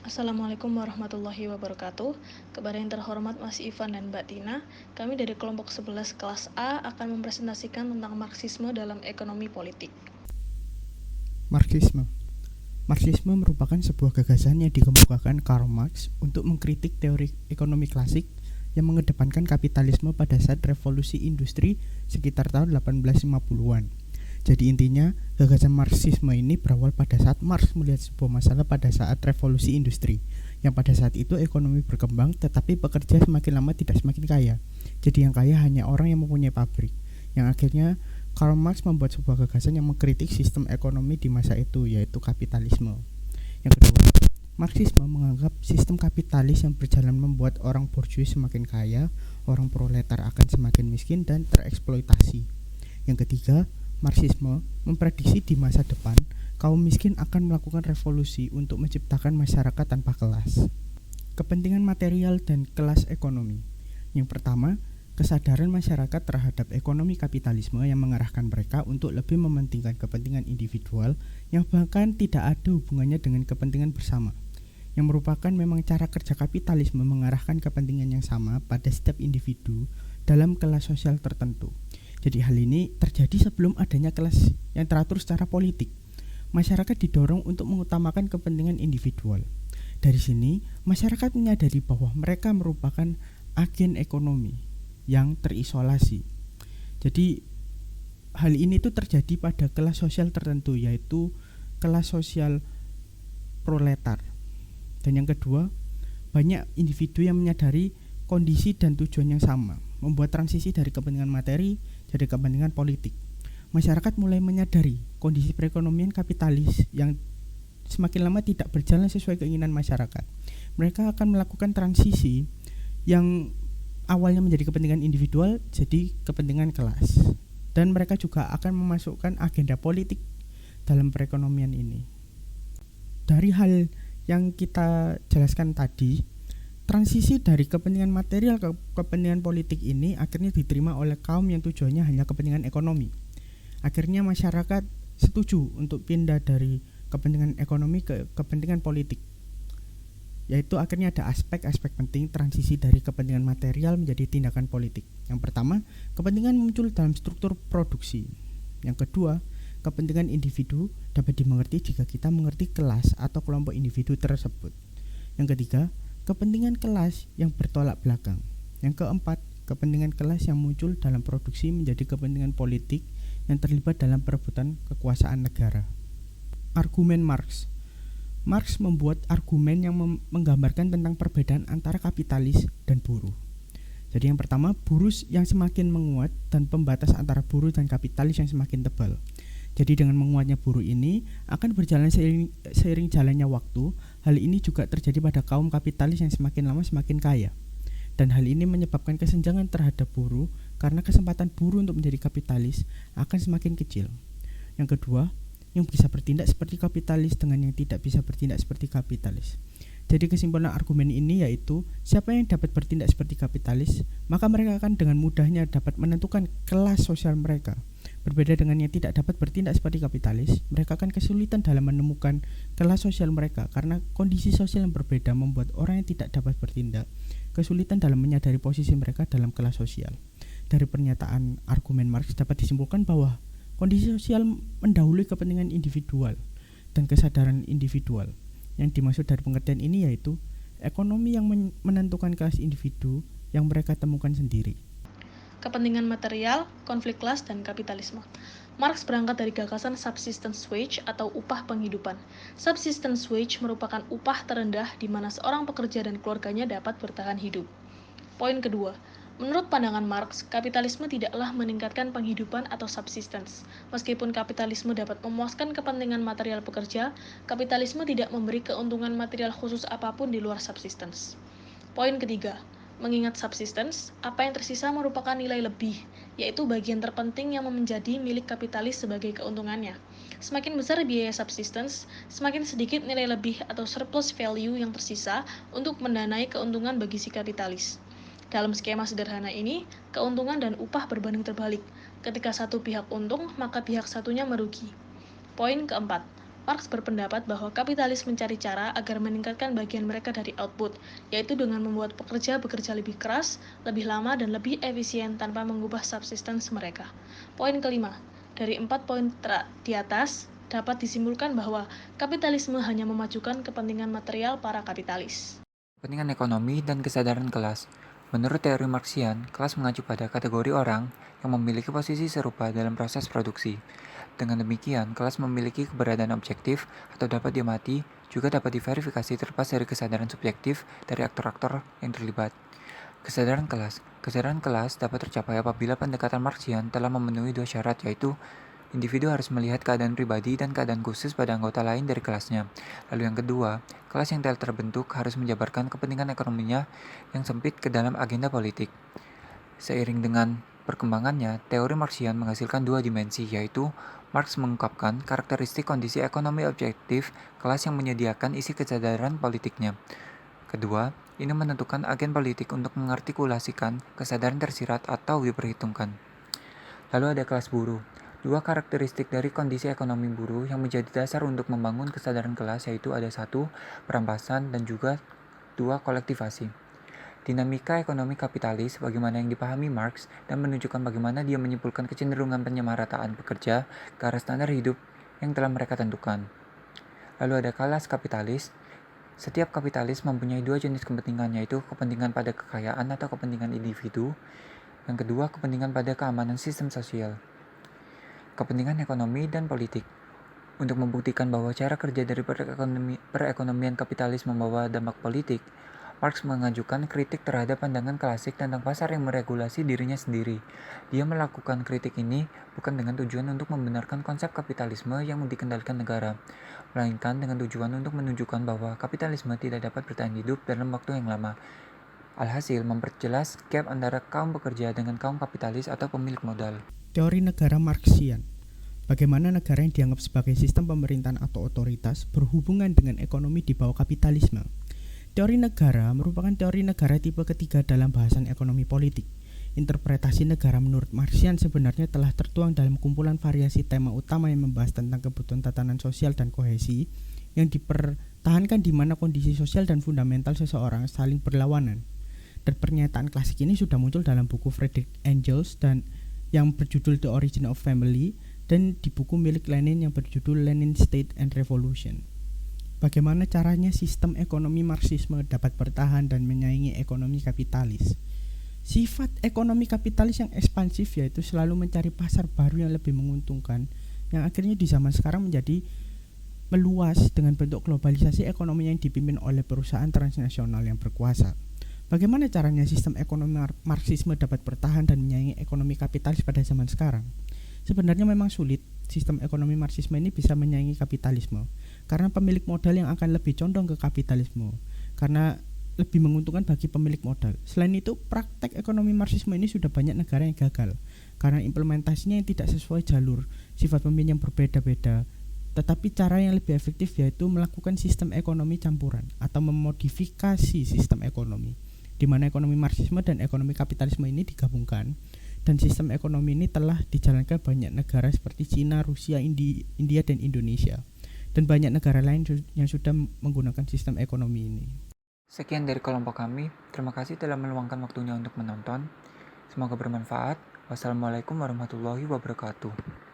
Assalamualaikum warahmatullahi wabarakatuh. Kepada yang terhormat Mas Ivan dan Mbak Tina, kami dari kelompok 11 kelas A akan mempresentasikan tentang Marxisme dalam ekonomi politik. Marxisme. Marxisme merupakan sebuah gagasan yang dikemukakan Karl Marx untuk mengkritik teori ekonomi klasik yang mengedepankan kapitalisme pada saat revolusi industri sekitar tahun 1850-an. Jadi intinya, gagasan Marxisme ini berawal pada saat Marx melihat sebuah masalah pada saat revolusi industri, yang pada saat itu ekonomi berkembang tetapi pekerja semakin lama tidak semakin kaya. Jadi yang kaya hanya orang yang mempunyai pabrik, yang akhirnya Karl Marx membuat sebuah gagasan yang mengkritik sistem ekonomi di masa itu, yaitu kapitalisme. Yang kedua, Marxisme menganggap sistem kapitalis yang berjalan membuat orang borjuis semakin kaya, orang proletar akan semakin miskin dan tereksploitasi. Yang ketiga, Marxisme memprediksi di masa depan kaum miskin akan melakukan revolusi untuk menciptakan masyarakat tanpa kelas. Kepentingan material dan kelas ekonomi. Yang pertama, kesadaran masyarakat terhadap ekonomi kapitalisme yang mengarahkan mereka untuk lebih mementingkan kepentingan individual yang bahkan tidak ada hubungannya dengan kepentingan bersama, yang merupakan memang cara kerja kapitalisme mengarahkan kepentingan yang sama pada setiap individu dalam kelas sosial tertentu. Jadi hal ini terjadi sebelum adanya kelas yang teratur secara politik. Masyarakat didorong untuk mengutamakan kepentingan individual. Dari sini, masyarakat menyadari bahwa mereka merupakan agen ekonomi yang terisolasi. Jadi hal ini tuh terjadi pada kelas sosial tertentu, yaitu kelas sosial proletar. Dan yang kedua, banyak individu yang menyadari kondisi dan tujuan yang sama, membuat transisi dari kepentingan materi jadi kepentingan politik. Masyarakat mulai menyadari kondisi perekonomian kapitalis yang semakin lama tidak berjalan sesuai keinginan masyarakat. Mereka akan melakukan transisi yang awalnya menjadi kepentingan individual jadi kepentingan kelas, dan mereka juga akan memasukkan agenda politik dalam perekonomian ini. Dari hal yang kita jelaskan tadi, transisi dari kepentingan material ke kepentingan politik ini akhirnya diterima oleh kaum yang tujuannya hanya kepentingan ekonomi. Akhirnya masyarakat setuju untuk pindah dari kepentingan ekonomi ke kepentingan politik, yaitu akhirnya ada aspek-aspek penting transisi dari kepentingan material menjadi tindakan politik. Yang pertama, kepentingan muncul dalam struktur produksi. Yang kedua, kepentingan individu dapat dimengerti jika kita mengerti kelas atau kelompok individu tersebut. Yang ketiga, kepentingan kelas yang bertolak belakang. Yang keempat, kepentingan kelas yang muncul dalam produksi menjadi kepentingan politik yang terlibat dalam perebutan kekuasaan negara. Argumen Marx. Marx membuat argumen yang menggambarkan tentang perbedaan antara kapitalis dan buruh. Jadi yang pertama, buruh yang semakin menguat dan pembatas antara buruh dan kapitalis yang semakin tebal. Jadi dengan menguatnya buruh ini akan berjalan seiring jalannya waktu. Hal ini juga terjadi pada kaum kapitalis yang semakin lama semakin kaya. Dan hal ini menyebabkan kesenjangan terhadap buruh karena kesempatan buruh untuk menjadi kapitalis akan semakin kecil. Yang kedua, yang bisa bertindak seperti kapitalis dengan yang tidak bisa bertindak seperti kapitalis. Jadi kesimpulan argumen ini yaitu siapa yang dapat bertindak seperti kapitalis, maka mereka akan dengan mudahnya dapat menentukan kelas sosial mereka. Berbeda dengan yang tidak dapat bertindak seperti kapitalis, mereka akan kesulitan dalam menemukan kelas sosial mereka karena kondisi sosial yang berbeda membuat orang yang tidak dapat bertindak kesulitan dalam menyadari posisi mereka dalam kelas sosial. Dari pernyataan argumen Marx dapat disimpulkan bahwa kondisi sosial mendahului kepentingan individual dan kesadaran individual. Yang dimaksud dari pengertian ini yaitu ekonomi yang menentukan kelas individu yang mereka temukan sendiri. Kepentingan material, konflik kelas, dan kapitalisme. Marx berangkat dari gagasan subsistence wage atau upah penghidupan. Subsistence wage merupakan upah terendah di mana seorang pekerja dan keluarganya dapat bertahan hidup. Poin kedua, menurut pandangan Marx, kapitalisme tidaklah meningkatkan penghidupan atau subsistence. Meskipun kapitalisme dapat memuaskan kepentingan material pekerja, kapitalisme tidak memberi keuntungan material khusus apapun di luar subsistence. Poin ketiga, mengingat subsistence, apa yang tersisa merupakan nilai lebih, yaitu bagian terpenting yang menjadi milik kapitalis sebagai keuntungannya. Semakin besar biaya subsistence, semakin sedikit nilai lebih atau surplus value yang tersisa untuk mendanai keuntungan bagi si kapitalis. Dalam skema sederhana ini, keuntungan dan upah berbanding terbalik. Ketika satu pihak untung, maka pihak satunya merugi. Poin keempat, Marx berpendapat bahwa kapitalis mencari cara agar meningkatkan bagian mereka dari output, yaitu dengan membuat pekerja bekerja lebih keras, lebih lama, dan lebih efisien tanpa mengubah subsistence mereka. Poin kelima, dari 4 poin di atas, dapat disimpulkan bahwa kapitalisme hanya memajukan kepentingan material para kapitalis. Kepentingan ekonomi dan kesadaran kelas. Menurut teori Marxian, kelas mengacu pada kategori orang yang memiliki posisi serupa dalam proses produksi. Dengan demikian, kelas memiliki keberadaan objektif atau dapat diamati, juga dapat diverifikasi terlepas dari kesadaran subjektif dari aktor-aktor yang terlibat. Kesadaran kelas. Kesadaran kelas dapat tercapai apabila pendekatan Marxian telah memenuhi dua syarat, yaitu individu harus melihat keadaan pribadi dan keadaan khusus pada anggota lain dari kelasnya. Lalu yang kedua, kelas yang telah terbentuk harus menjabarkan kepentingan ekonominya yang sempit ke dalam agenda politik. Seiring dengan perkembangannya, teori Marxian menghasilkan dua dimensi, yaitu Marx mengungkapkan karakteristik kondisi ekonomi objektif kelas yang menyediakan isi kesadaran politiknya. Kedua, ini menentukan agen politik untuk mengartikulasikan kesadaran tersirat atau diperhitungkan. Lalu ada kelas buruh. Dua karakteristik dari kondisi ekonomi buruh yang menjadi dasar untuk membangun kesadaran kelas yaitu ada satu, perampasan dan juga dua, kolektivasi. Dinamika ekonomi kapitalis, bagaimana yang dipahami Marx, dan menunjukkan bagaimana dia menyimpulkan kecenderungan penyamarataan pekerja ke arah standar hidup yang telah mereka tentukan. Lalu ada kelas kapitalis. Setiap kapitalis mempunyai dua jenis kepentingan, yaitu kepentingan pada kekayaan atau kepentingan individu. Yang kedua, kepentingan pada keamanan sistem sosial. Kepentingan ekonomi dan politik. Untuk membuktikan bahwa cara kerja dari perekonomian kapitalis membawa dampak politik, Marx mengajukan kritik terhadap pandangan klasik tentang pasar yang meregulasi dirinya sendiri. Dia melakukan kritik ini bukan dengan tujuan untuk membenarkan konsep kapitalisme yang dikendalikan negara, melainkan dengan tujuan untuk menunjukkan bahwa kapitalisme tidak dapat bertahan hidup dalam waktu yang lama. Alhasil, memperjelas gap antara kaum pekerja dengan kaum kapitalis atau pemilik modal. Teori negara Marxian. Bagaimana negara yang dianggap sebagai sistem pemerintahan atau otoritas berhubungan dengan ekonomi di bawah kapitalisme. Teori negara merupakan teori negara tipe ketiga dalam bahasan ekonomi politik. Interpretasi negara menurut Marxian sebenarnya telah tertuang dalam kumpulan variasi tema utama yang membahas tentang kebutuhan tatanan sosial dan kohesi yang dipertahankan di mana kondisi sosial dan fundamental seseorang saling berlawanan. Dan pernyataan klasik ini sudah muncul dalam buku Friedrich Engels dan yang berjudul The Origin of Family dan di buku milik Lenin yang berjudul Lenin State and Revolution. Bagaimana caranya sistem ekonomi Marxisme dapat bertahan dan menyaingi ekonomi kapitalis? Sifat ekonomi kapitalis yang ekspansif yaitu selalu mencari pasar baru yang lebih menguntungkan, yang akhirnya di zaman sekarang menjadi meluas dengan bentuk globalisasi ekonomi yang dipimpin oleh perusahaan transnasional yang berkuasa. Bagaimana caranya sistem ekonomi Marxisme dapat bertahan dan menyaingi ekonomi kapitalis pada zaman sekarang? Sebenarnya memang sulit sistem ekonomi Marxisme ini bisa menyaingi kapitalisme karena pemilik modal yang akan lebih condong ke kapitalisme karena lebih menguntungkan bagi pemilik modal. Selain itu, praktek ekonomi Marxisme ini sudah banyak negara yang gagal karena implementasinya yang tidak sesuai jalur, sifat pemimpin yang berbeda-beda. Tetapi cara yang lebih efektif yaitu melakukan sistem ekonomi campuran atau memodifikasi sistem ekonomi, di mana ekonomi Marxisme dan ekonomi kapitalisme ini digabungkan, dan sistem ekonomi ini telah dijalankan banyak negara seperti Cina, Rusia, India, dan Indonesia, dan banyak negara lain yang sudah menggunakan sistem ekonomi ini. Sekian dari kelompok kami, terima kasih telah meluangkan waktunya untuk menonton. Semoga bermanfaat. Wassalamualaikum warahmatullahi wabarakatuh.